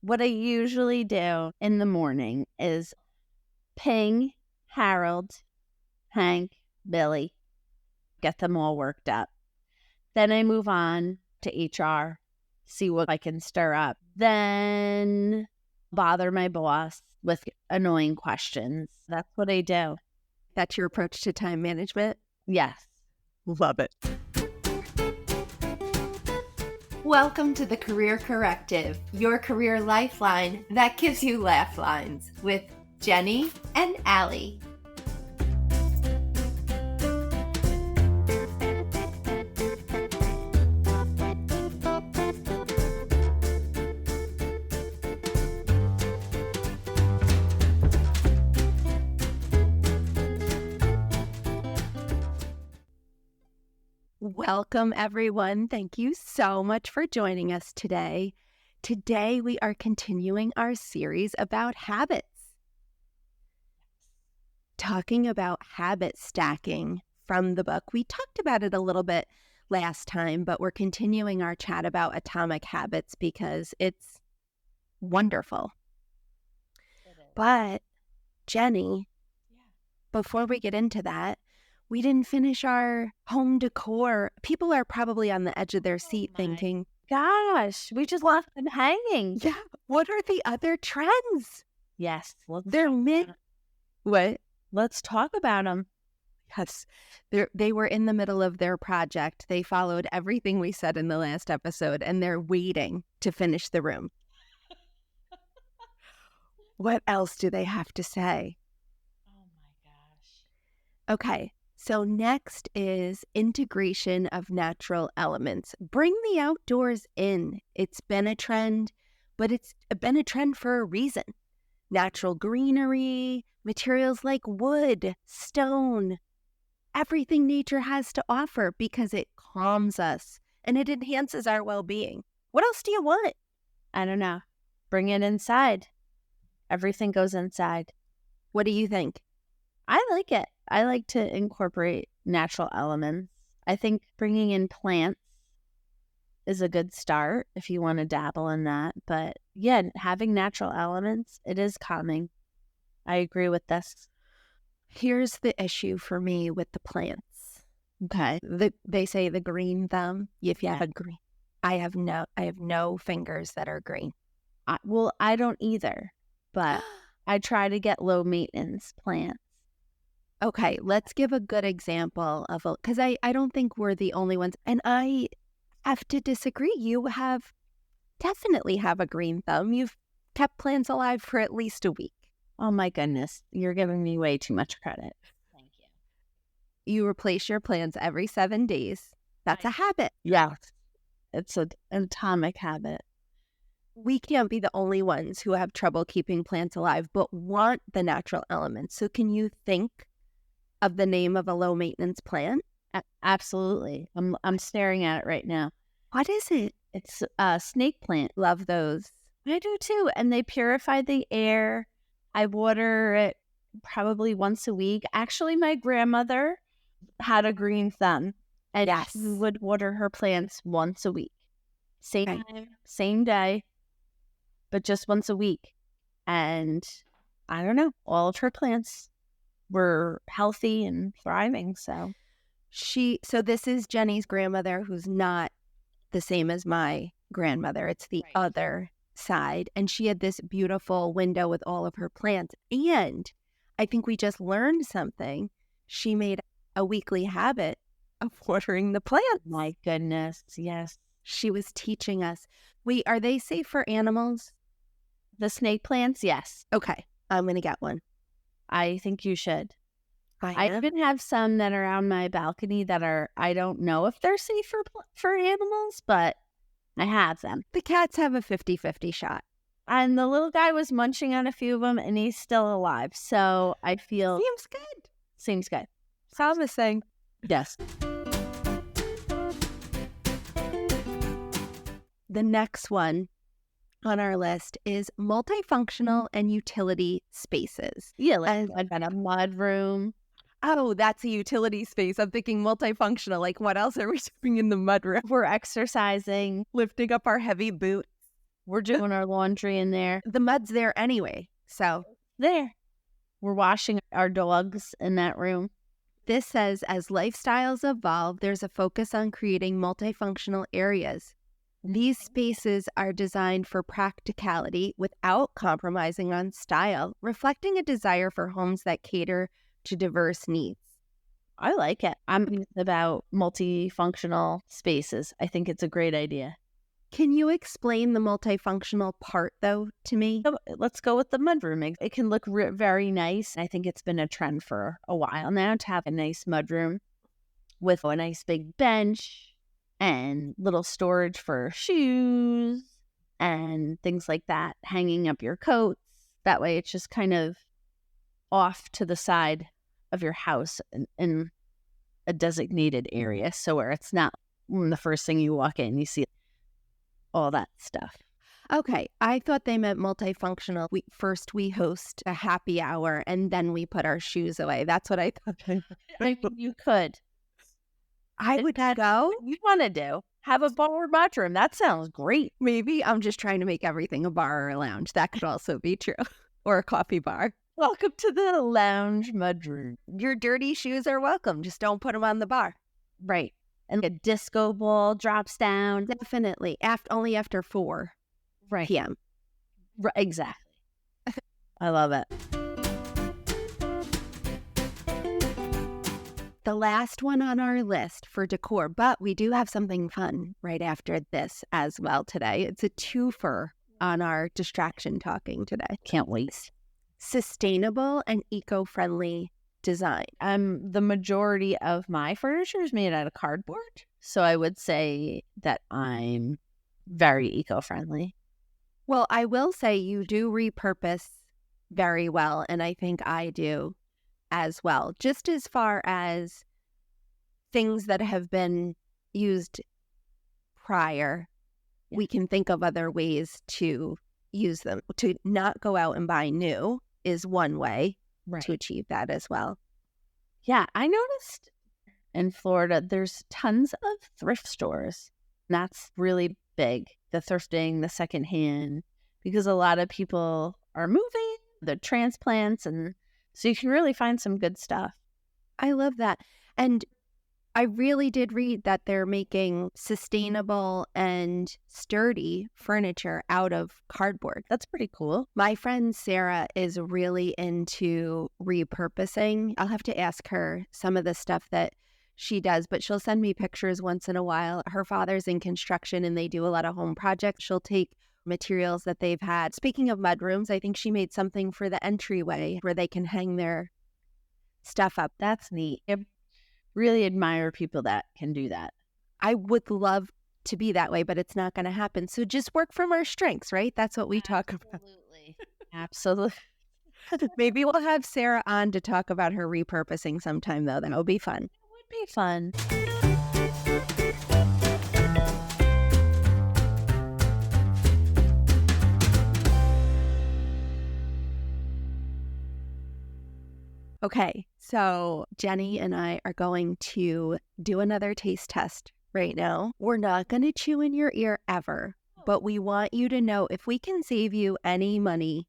what I usually do in the morning is ping Harold, Hank, Billy, get them all worked up. Then I move on to HR, see what I can stir up. Then bother my boss with annoying questions. That's what I do. That's your approach to time management? Yes. Love it. Welcome to the Career Corrective, your career lifeline that gives you laugh lines with Jenny and Allie. Welcome, everyone. Thank you so much for joining us today. Today, we are continuing our series about habits. Talking about habit stacking from the book. We talked about it a little bit last time, but we're continuing our chat about atomic habits because it's wonderful. But, Jenny, before we get into that, we didn't finish our home decor. People are probably on the edge of their seat thinking, gosh, we just left them hanging. Yeah. What are the other trends? Yes. They're What? Let's talk about them. Yes. They were in the middle of their project. They followed everything we said in the last episode, and they're waiting to finish the room. What else do they have to say? Oh, my gosh. Okay. So next is integration of natural elements. Bring the outdoors in. It's been a trend, but it's been a trend for a reason. Natural greenery, materials like wood, stone, everything nature has to offer because it calms us and it enhances our well-being. What else do you want? I don't know. Bring it inside. Everything goes inside. What do you think? I like it. I like to incorporate natural elements. I think bringing in plants is a good start if you want to dabble in that. But yeah, having natural elements, it is calming. I agree with this. Here's the issue for me with the plants. Okay. They say the green thumb. If you have a green, I have no fingers that are green. I don't either, but I try to get low maintenance plants. Okay, let's give a good example of because I don't think we're the only ones. And I have to disagree. You definitely have a green thumb. You've kept plants alive for at least a week. Oh my goodness. You're giving me way too much credit. Thank you. You replace your plants every 7 days. That's a habit. Yes. It's an atomic habit. We can't be the only ones who have trouble keeping plants alive, but want the natural elements. So can you think of the name of a low maintenance plant? Absolutely. I'm staring at it right now. What is it? It's a snake plant. Love those. I do too. And they purify the air. I water it probably once a week. Actually, my grandmother had a green thumb, and she would water her plants once a week. Same time, same day, but just once a week. And I don't know, all of her plants were healthy and thriving. So this is Jenny's grandmother, who's not the same as my grandmother. It's the other side. And she had this beautiful window with all of her plants. And I think we just learned something. She made a weekly habit of watering the plants. My goodness. Yes. She was teaching us. Wait, are they safe for animals? The snake plants? Yes. Okay. I'm going to get one. I think you should. I even have some that are on my balcony that I don't know if they're safe for animals, but I have them. The cats have a 50-50 shot. And the little guy was munching on a few of them, and he's still alive. So I feel... Seems good. Promising. Yes. The next one on our list is multifunctional and utility spaces. Yeah, like a mudroom. Oh, that's a utility space. I'm thinking multifunctional. Like, what else are we doing in the mudroom? We're exercising, lifting up our heavy boots. We're doing our laundry in there. The mud's there anyway. So there. We're washing our dogs in that room. This says, as lifestyles evolve, there's a focus on creating multifunctional areas. These spaces are designed for practicality without compromising on style, reflecting a desire for homes that cater to diverse needs. I like it. I'm about multifunctional spaces. I think it's a great idea. Can you explain the multifunctional part, though, to me? Let's go with the mudroom. It can look very nice. I think it's been a trend for a while now to have a nice mudroom with a nice big bench and little storage for shoes and things like that, hanging up your coats. That way it's just kind of off to the side of your house in a designated area. So where it's not the first thing you walk in, you see all that stuff. Okay, I thought they meant multifunctional. First we host a happy hour and then we put our shoes away. That's what I thought. I mean, you could. I would go. You want to do? Have a bar or mudroom. That sounds great. Maybe I'm just trying to make everything a bar or a lounge. That could also be true. Or a coffee bar. Welcome to the lounge mudroom. Your dirty shoes are welcome. Just don't put them on the bar. Right. And a disco ball drops down. Definitely. Only after 4 p.m. Right, exactly. I love it. The last one on our list for decor, but we do have something fun right after this as well today. It's a twofer on our distraction talking today. Can't wait. Sustainable and eco-friendly design. The majority of my furniture is made out of cardboard, so I would say that I'm very eco-friendly. Well, I will say you do repurpose very well, and I think I do as well. Just as far as things that have been used prior, we can think of other ways to use them. To not go out and buy new is one way to achieve that as well. Yeah, I noticed in Florida there's tons of thrift stores. That's really big. The thrifting, the secondhand, because a lot of people are moving, the transplants, and so you can really find some good stuff. I love that. And I really did read that they're making sustainable and sturdy furniture out of cardboard. That's pretty cool. My friend Sarah is really into repurposing. I'll have to ask her some of the stuff that she does, but she'll send me pictures once in a while. Her father's in construction and they do a lot of home projects. She'll take materials that they've had. Speaking of mudrooms, I think she made something for the entryway where they can hang their stuff up. That's neat. I really admire people that can do that. I would love to be that way, but it's not going to happen. So just work from our strengths, right? That's what we talk about. Absolutely. Maybe we'll have Sarah on to talk about her repurposing sometime, though. That would be fun. It would be fun. Okay, so Jenny and I are going to do another taste test right now. We're not going to chew in your ear ever, but we want you to know if we can save you any money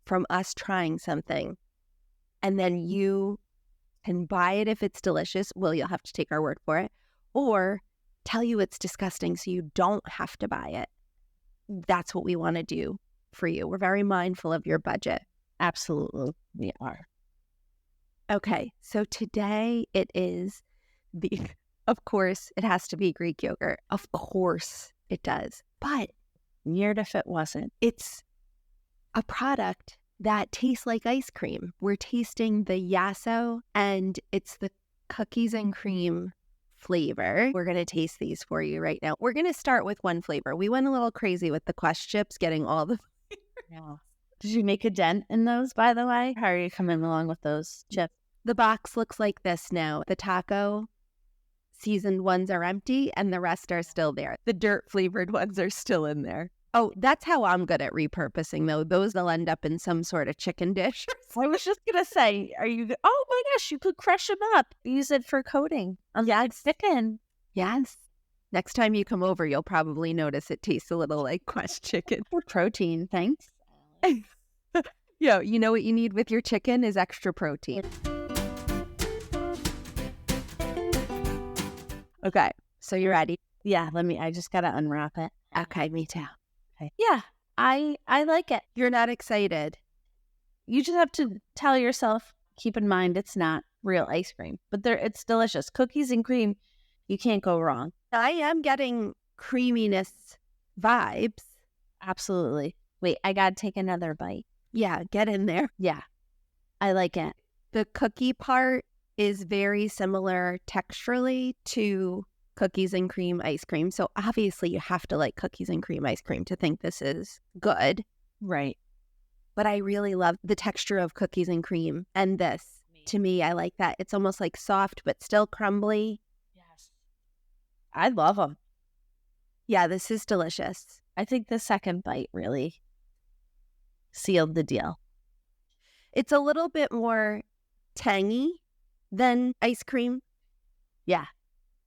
from us trying something, and then you can buy it if it's delicious. Well, you'll have to take our word for it, or tell you it's disgusting so you don't have to buy it. That's what we want to do for you. We're very mindful of your budget. Absolutely, we are. Okay, so today it is of course, it has to be Greek yogurt. Of course it does. But weird if it wasn't. It's a product that tastes like ice cream. We're tasting the Yasso, and it's the cookies and cream flavor. We're going to taste these for you right now. We're going to start with one flavor. We went a little crazy with the Quest chips, getting all the yeah. Did you make a dent in those, by the way? How are you coming along with those chips? The box looks like this now. The taco seasoned ones are empty and the rest are still there. The dirt flavored ones are still in there. Oh, that's how I'm good at repurposing, though. Those will end up in some sort of chicken dish. I was just going to say, oh my gosh, you could crush them up. Use it for coating on the chicken. Yes. Next time you come over, you'll probably notice it tastes a little like crushed chicken. For protein, thanks. Yo, you know what you need with your chicken is extra protein. Okay, so you ready? Yeah, I just gotta unwrap it. Okay, me too. Okay. Yeah, I like it. You're not excited. You just have to tell yourself, keep in mind it's not real ice cream, but it's delicious. Cookies and cream, you can't go wrong. I am getting creaminess vibes. Absolutely. Wait, I gotta take another bite. Yeah, get in there. Yeah, I like it. The cookie part is very similar texturally to cookies and cream ice cream. So obviously you have to like cookies and cream ice cream to think this is good. Right. But I really love the texture of cookies and cream. And this, to me, I like that. It's almost like soft, but still crumbly. Yes. I love them. Yeah, this is delicious. I think the second bite really sealed the deal. It's a little bit more tangy than ice cream. Yeah.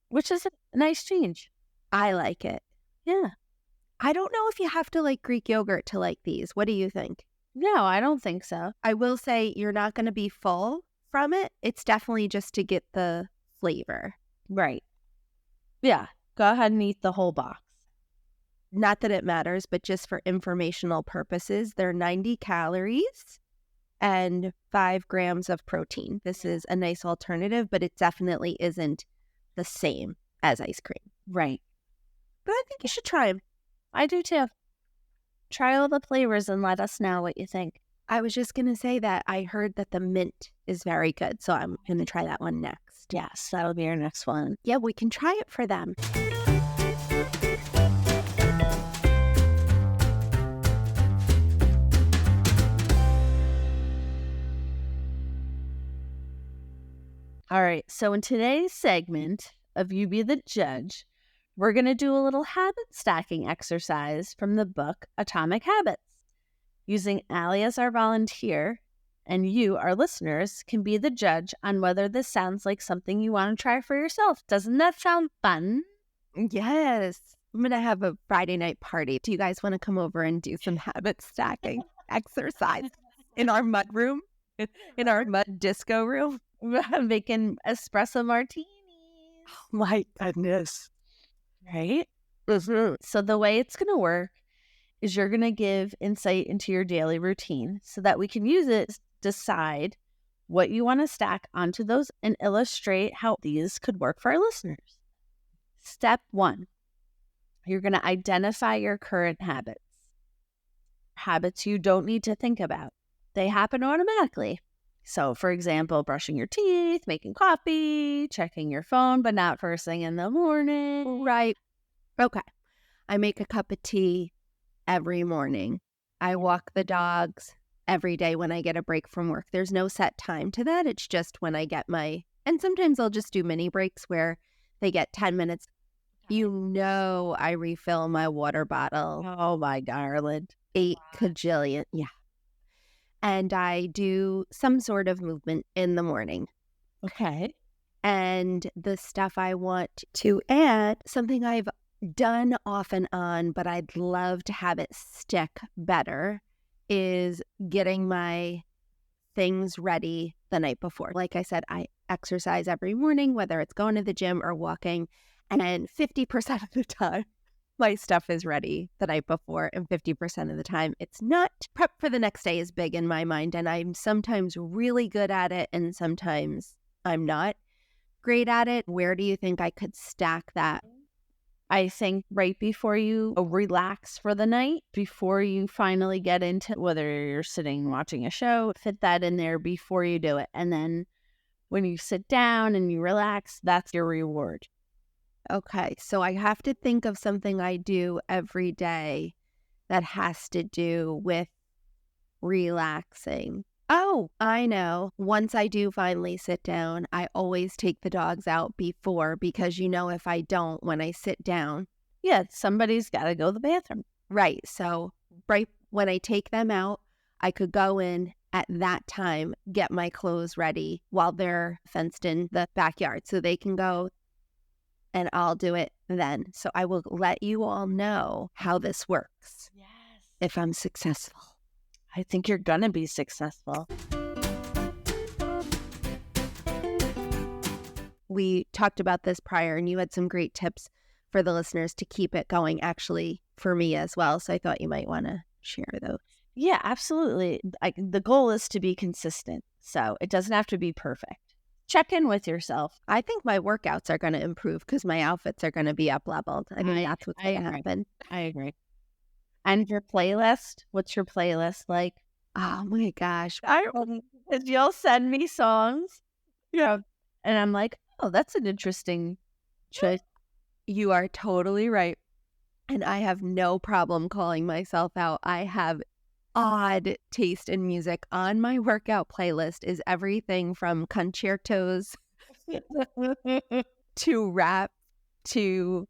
Which is a nice change. I like it. Yeah. I don't know if you have to like Greek yogurt to like these. What do you think? No, I don't think so. I will say you're not going to be full from it. It's definitely just to get the flavor. Right. Yeah. Go ahead and eat the whole box. Not that it matters, but just for informational purposes, they're 90 calories and 5 grams of protein. This is a nice alternative, but it definitely isn't the same as ice cream. Right. But I think you should try them. I do too. Try all the flavors and let us know what you think. I was just going to say that I heard that the mint is very good, so I'm going to try that one next. Yes, that'll be our next one. Yeah, we can try it for them. All right, so in today's segment of You Be the Judge, we're going to do a little habit stacking exercise from the book Atomic Habits. Using Allie as our volunteer, and you, our listeners, can be the judge on whether this sounds like something you want to try for yourself. Doesn't that sound fun? Yes. I'm going to have a Friday night party. Do you guys want to come over and do some habit stacking exercise in our mudroom? In our mud disco room? Making espresso martinis. Oh my goodness. Right? So the way it's going to work is you're going to give insight into your daily routine so that we can use it to decide what you want to stack onto those and illustrate how these could work for our listeners. Step 1, you're going to identify your current habits. Habits you don't need to think about. They happen automatically. So, for example, brushing your teeth, making coffee, checking your phone, but not first thing in the morning. Right. Okay. I make a cup of tea every morning. I walk the dogs every day when I get a break from work. There's no set time to that. It's just when I get and sometimes I'll just do mini breaks where they get 10 minutes. You know, I refill my water bottle. Oh, my darling. 8 kajillion. Yeah. And I do some sort of movement in the morning. Okay. And the stuff I want to add, something I've done off and on, but I'd love to have it stick better, is getting my things ready the night before. Like I said, I exercise every morning, whether it's going to the gym or walking. And 50% of the time, my stuff is ready the night before. And 50% of the time, it's not. Prep for the next day is big in my mind. And I'm sometimes really good at it. And sometimes I'm not great at it. Where do you think I could stack that? I think right before you relax for the night, before you finally get into whether you're sitting watching a show, fit that in there before you do it. And then when you sit down and you relax, that's your reward. Okay, so I have to think of something I do every day that has to do with relaxing. Oh, I know. Once I do finally sit down, I always take the dogs out before because, if I don't, when I sit down. Yeah, somebody's got to go to the bathroom. Right. So right when I take them out, I could go in at that time, get my clothes ready while they're fenced in the backyard so they can go and I'll do it then. So I will let you all know how this works. Yes. If I'm successful. I think you're going to be successful. We talked about this prior, and you had some great tips for the listeners to keep it going, actually, for me as well. So I thought you might want to share those. Yeah, absolutely. The goal is to be consistent. So it doesn't have to be perfect. Check in with yourself. I think my workouts are going to improve because my outfits are going to be up-leveled. I mean, that's what's going to happen. I agree. And your playlist? What's your playlist like? Oh my gosh. You'll send me songs. Yeah. And I'm like, oh, that's an interesting choice. You are totally right. And I have no problem calling myself out. I have odd taste in music. On my workout playlist is everything from concertos to rap to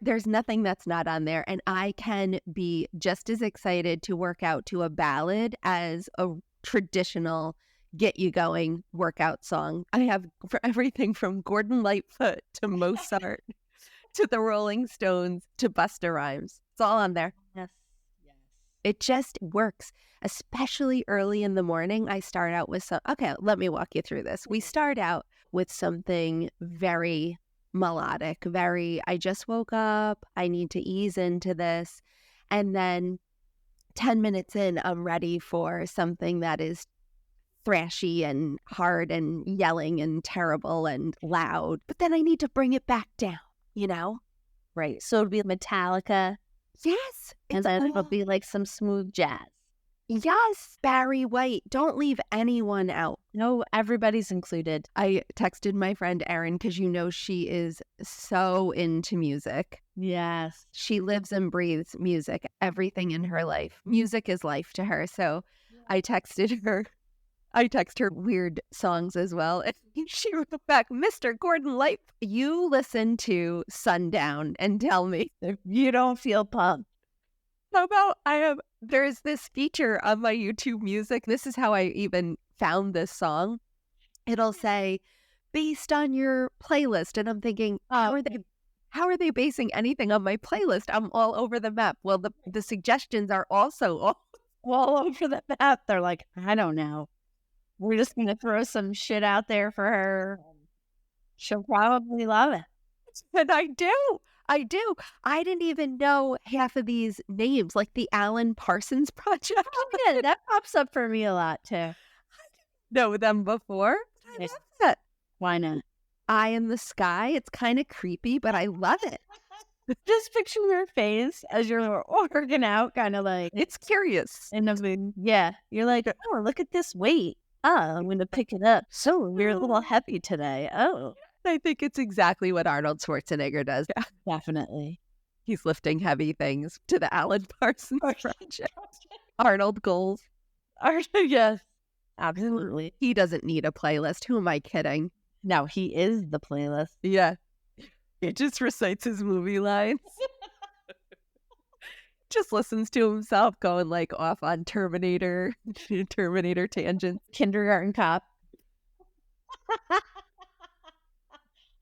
there's nothing that's not on there. And I can be just as excited to work out to a ballad as a traditional get you going workout song. I have for everything from Gordon Lightfoot to Mozart to the Rolling Stones to Busta Rhymes. It's all on there. Yes. It just works, especially early in the morning. I start out with okay, let me walk you through this. We start out with something very melodic, I just woke up, I need to ease into this. And then 10 minutes in, I'm ready for something that is thrashy and hard and yelling and terrible and loud. But then I need to bring it back down, Right. So it'll be Metallica. Yes. And then it'll be like some smooth jazz. Yes. Barry White. Don't leave anyone out. No, everybody's included. I texted my friend Erin because she is so into music. Yes. She lives and breathes music, everything in her life. Music is life to her. So I texted her. I text her weird songs as well. And she wrote back, Mr. Gordon Light, you listen to Sundown and tell me if you don't feel pumped. How about there's this feature on my YouTube Music. This is how I even found this song. It'll say, based on your playlist. And I'm thinking, how are they basing anything on my playlist? I'm all over the map. Well, the suggestions are also all over the map. They're like, I don't know. We're just going to throw some shit out there for her. She'll probably love it. And I do. I didn't even know half of these names, like the Alan Parsons Project. Oh, yeah, that pops up for me a lot, too. I didn't know them before. I love it. Why not? Eye in the Sky. It's kind of creepy, but I love it. Just picture your face as you're working out, kind of like. It's curious. And I mean, yeah, you're like, oh, look at this weight. Oh, I'm going to pick it up. So we're a little heavy today. Oh. I think it's exactly what Arnold Schwarzenegger does. Yeah, definitely. He's lifting heavy things to the Alan Parsons Project. Arnold goals. Yes, absolutely. He doesn't need a playlist. Who am I kidding? No, he is the playlist. Yeah. He just recites his movie lines. Just listens to himself going like off on Terminator tangents. Kindergarten Cop.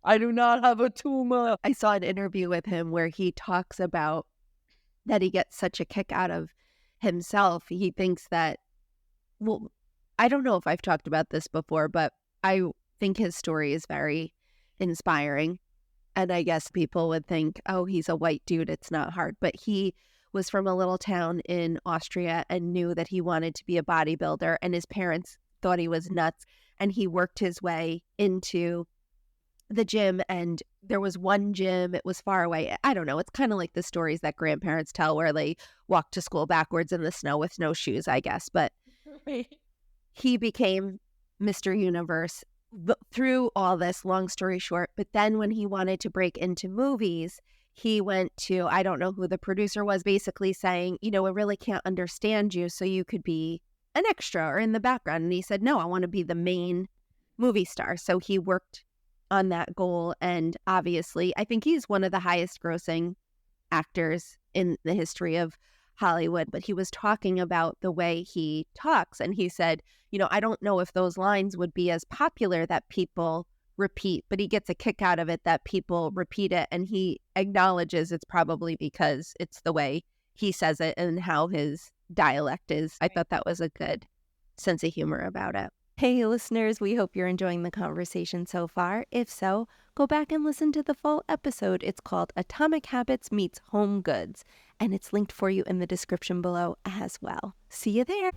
I do not have a tumor. I saw an interview with him where he talks about that he gets such a kick out of himself. He thinks that, well, I don't know if I've talked about this before, but I think his story is very inspiring. And I guess people would think, oh, he's a white dude, it's not hard. But he was from a little town in Austria and knew that he wanted to be a bodybuilder. And his parents thought he was nuts. And he worked his way into the gym, and there was one gym, it was far away. I don't know. It's kind of like the stories that grandparents tell where they walk to school backwards in the snow with no shoes, I guess. But he became Mr. Universe through all this, long story short. But then when he wanted to break into movies, he went to, I don't know who the producer was, basically saying, I really can't understand you, so you could be an extra or in the background. And he said, no, I want to be the main movie star. So he worked on that goal. And obviously, I think he's one of the highest grossing actors in the history of Hollywood. But he was talking about the way he talks. And he said, I don't know if those lines would be as popular that people repeat, but he gets a kick out of it that people repeat it, and he acknowledges it's probably because it's the way he says it and how his dialect is. I thought that was a good sense of humor about it. Hey, listeners, we hope you're enjoying the conversation so far. If so, go back and listen to the full episode. It's called Atomic Habits Meets Home Goods, and it's linked for you in the description below as well. See you there.